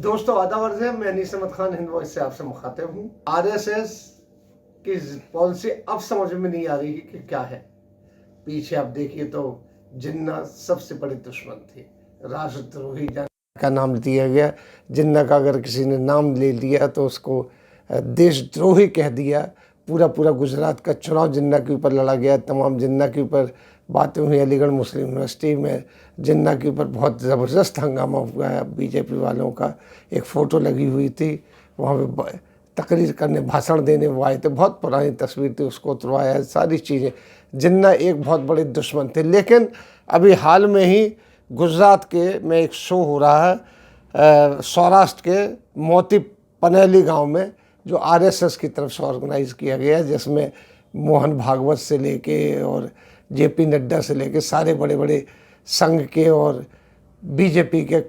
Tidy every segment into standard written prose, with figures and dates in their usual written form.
दोस्तों आदाब अर्ज़ है, मैं अनीस अहमद खान हिंद वॉइस से आपसे मुखातिब हूँ। आरएसएस की पॉलिसी अब समझ में नहीं आ रही कि क्या है। पीछे आप देखिए तो जिन्ना सबसे बड़े दुश्मन थे, राष्ट्रद्रोही का नाम दिया गया। जिन्ना का अगर किसी ने नाम ले लिया तो उसको देशद्रोही कह दिया। पूरा पूरा गुजरात का चुनाव जिन्ना के ऊपर लड़ा गया, तमाम जिन्ना के ऊपर बातें हुई। अलीगढ़ मुस्लिम यूनिवर्सिटी में जिन्ना के ऊपर बहुत ज़बरदस्त हंगामा हुआ है। बीजेपी वालों का एक फ़ोटो लगी हुई थी, वहाँ पे तकरीर करने, भाषण देने वो आए थे। बहुत पुरानी तस्वीर थी, उसको उतरवाया, सारी चीज़ें। जिन्ना एक बहुत बड़े दुश्मन थे। लेकिन अभी हाल में ही गुजरात के में एक शो हो रहा है सौराष्ट्र के मोती पनेली गांव में, जो आरएसएस की तरफ से ऑर्गेनाइज़ किया गया है, जिसमें मोहन भागवत से लेके और जेपी नड्डा से लेके सारे बड़े बड़े संघ के और बीजेपी के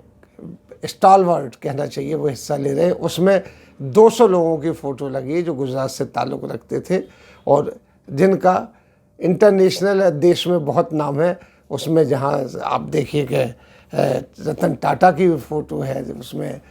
स्टालवर्ट कहना चाहिए वो हिस्सा ले रहे हैं। उसमें 200 लोगों की फ़ोटो लगी है जो गुजरात से ताल्लुक़ रखते थे और जिनका इंटरनेशनल देश में बहुत नाम है। उसमें जहाँ आप देखिए कि रतन टाटा की भी फ़ोटो है, उसमें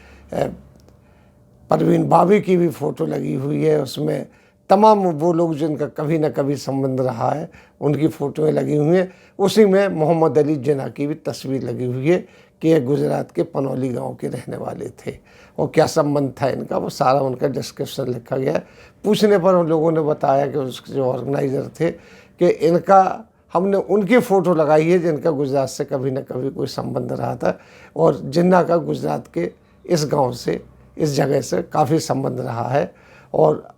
परवीन बाबी की भी फ़ोटो लगी हुई है, उसमें तमाम वो लोग जिनका कभी ना कभी संबंध रहा है उनकी फ़ोटोएं लगी हुई हैं। उसी में मोहम्मद अली जिन्ना की भी तस्वीर लगी हुई है कि ये गुजरात के पनौली गांव के रहने वाले थे और क्या संबंध था इनका, वो सारा उनका डिस्क्रिप्शन लिखा गया है। पूछने पर उन लोगों ने बताया कि उसके जो ऑर्गेनाइज़र थे कि इनका हमने उनकी फ़ोटो लगाई है जिनका गुजरात से कभी ना कभी कोई संबंध रहा था और जिन्ना का गुजरात के इस गाँव से, इस जगह से काफ़ी संबंध रहा है। और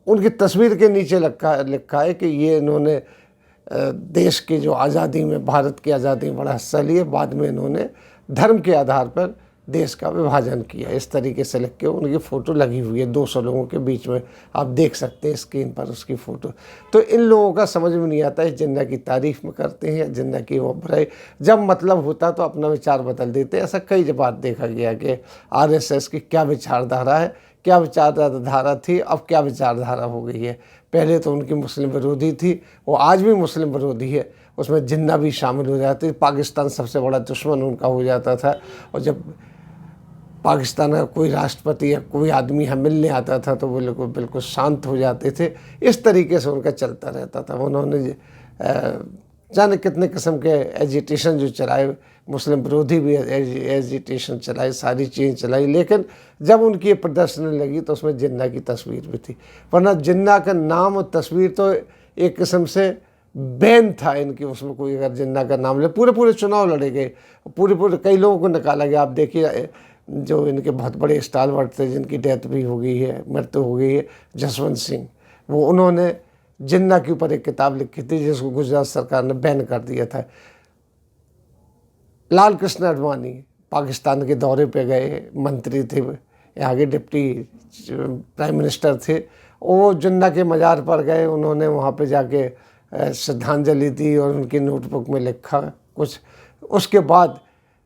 उनकी तस्वीर के नीचे लिखा है कि ये इन्होंने देश की जो आज़ादी में, भारत की आज़ादी में बड़ा हिस्सा लिए। बाद में इन्होंने धर्म के आधार पर देश का विभाजन किया। इस तरीके से लिख के उनकी फ़ोटो लगी हुई है 200 लोगों के बीच में, आप देख सकते हैं स्क्रीन पर उसकी फ़ोटो। तो इन लोगों का समझ में नहीं आता है, जिन्ना की तारीफ़ में करते हैं या जिन्ना की वो बुराई, जब मतलब होता तो अपना विचार बदल देते। ऐसा कई बार देखा गया कि आरएसएस की क्या विचारधारा है, क्या विचारधारा थी, अब क्या विचारधारा हो गई है। पहले तो उनकी मुस्लिम विरोधी थी, वो आज भी मुस्लिम विरोधी है। उसमें जिन्ना भी शामिल हो जाते, पाकिस्तान सबसे बड़ा दुश्मन उनका हो जाता था। और जब पाकिस्तान का कोई राष्ट्रपति या कोई आदमी यहाँ मिलने आता था तो वो लोग बिल्कुल शांत हो जाते थे। इस तरीके से उनका चलता रहता था। उन्होंने जाने कितने किस्म के एजिटेशन जो चलाए, मुस्लिम विरोधी भी एजिटेशन चलाई, सारी चीज़ें चलाई। लेकिन जब उनकी ये प्रदर्शनी लगी तो उसमें जिन्ना की तस्वीर भी थी, वरना जिन्ना का नाम और तस्वीर तो एक किस्म से बैन था इनकी। उसमें कोई अगर जिन्ना का नाम ले, पूरे चुनाव लड़े गए, पूरे कई लोगों को निकाला गया। आप देखिए जो इनके बहुत बड़े स्टालवर्ट थे जिनकी डेथ भी हो गई है, मृत्यु हो गई है, जसवंत सिंह, वो उन्होंने जिन्ना के ऊपर एक किताब लिखी थी जिसको गुजरात सरकार ने बैन कर दिया था। लाल कृष्ण आडवाणी पाकिस्तान के दौरे पे गए, मंत्री थे, यहाँ के डिप्टी प्राइम मिनिस्टर थे, वो जिन्ना के मज़ार पर गए। उन्होंने वहाँ पे जाके श्रद्धांजलि दी और उनकी नोटबुक में लिखा कुछ। उसके बाद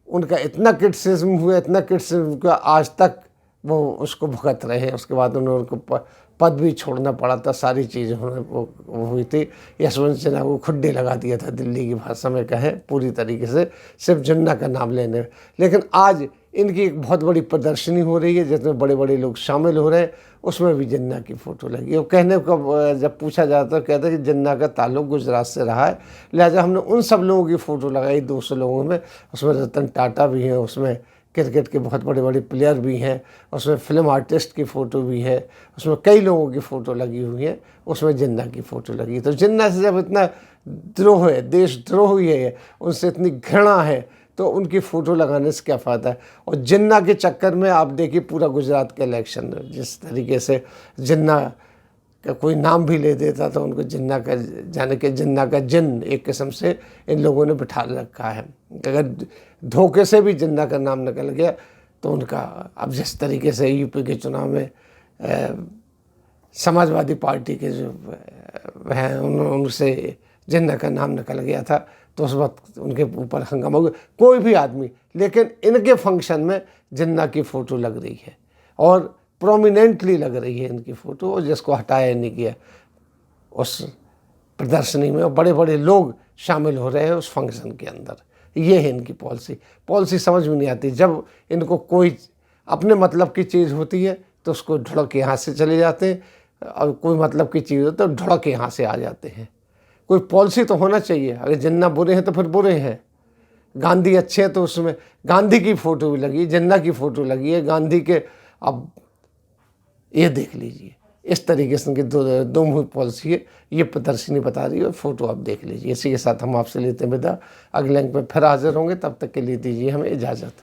उनका इतना क्रिटिसिज्म हुआ, इतना क्रिटिसिज्म हुआ, आज तक वो उसको भुगत रहे हैं। उसके बाद उनको पद भी छोड़ना पड़ा था, सारी चीज़ें वो हुई थी। यशवंत सिन्हा को खुड्डे लगा दिया था, दिल्ली की भाषा में कहें, पूरी तरीके से सिर्फ जिन्ना का नाम लेने। लेकिन आज इनकी एक बहुत बड़ी प्रदर्शनी हो रही है जिसमें बड़े बड़े लोग शामिल हो रहे हैं, उसमें भी जिन्ना की फ़ोटो लगी। और कहने को जब पूछा जाता है तो कहते हैं कि जिन्ना का ताल्लुक गुजरात से रहा है, लिहाजा हमने उन सब लोगों की फ़ोटो लगाई 200 लोगों में। उसमें रतन टाटा भी हैं, उसमें क्रिकेट के बहुत बड़े बड़े प्लेयर भी हैं, उसमें फिल्म आर्टिस्ट की फ़ोटो भी है, उसमें कई लोगों की फ़ोटो लगी हुई है, उसमें जिन्ना की फ़ोटो लगी। तो जिन्ना से जब इतना द्रोह है, देशद्रोह ही है, उनसे इतनी घृणा है, तो उनकी फ़ोटो लगाने से क्या फ़ायदा है। और जिन्ना के चक्कर में आप देखिए पूरा गुजरात के इलेक्शन, जिस तरीके से जिन्ना का कोई नाम भी ले देता तो उनको जिन्ना का, जाने के जिन्ना का जिन एक किस्म से इन लोगों ने बिठा रखा है। अगर धोखे से भी जिन्ना का नाम निकल गया तो उनका, अब जिस तरीके से यूपी के चुनाव में समाजवादी पार्टी के जो हैं उनसे जिन्ना का नाम निकल गया था तो उस वक्त उनके ऊपर हंगामा हो गया, कोई भी आदमी। लेकिन इनके फंक्शन में जिन्ना की फ़ोटो लग रही है और प्रोमिनेंटली लग रही है इनकी फ़ोटो, और जिसको हटाया नहीं गया उस प्रदर्शनी में। और बड़े बड़े लोग शामिल हो रहे हैं उस फंक्शन के अंदर। ये है इनकी पॉलिसी समझ में नहीं आती। जब इनको कोई अपने मतलब की चीज़ होती है तो उसको ढुड़क के यहाँ से चले जाते हैं, और कोई मतलब की चीज़ हो तो ढुड़क के यहाँ से आ जाते हैं। कोई पॉलिसी तो होना चाहिए। अगर जिन्ना बुरे हैं तो फिर बुरे हैं, गांधी अच्छे हैं तो उसमें गांधी की फ़ोटो भी लगी है, जिन्ना की फ़ोटो लगी है, गांधी के। अब ये देख लीजिए, इस तरीके से उनकी दो मुँह पॉलिसी है, ये प्रदर्शनी बता रही है, फ़ोटो आप देख लीजिए। इसी के साथ हम आपसे लेते हैं विदा। अगले अंक में फिर हाजिर होंगे, तब तक के लिए दीजिए हमें इजाज़त।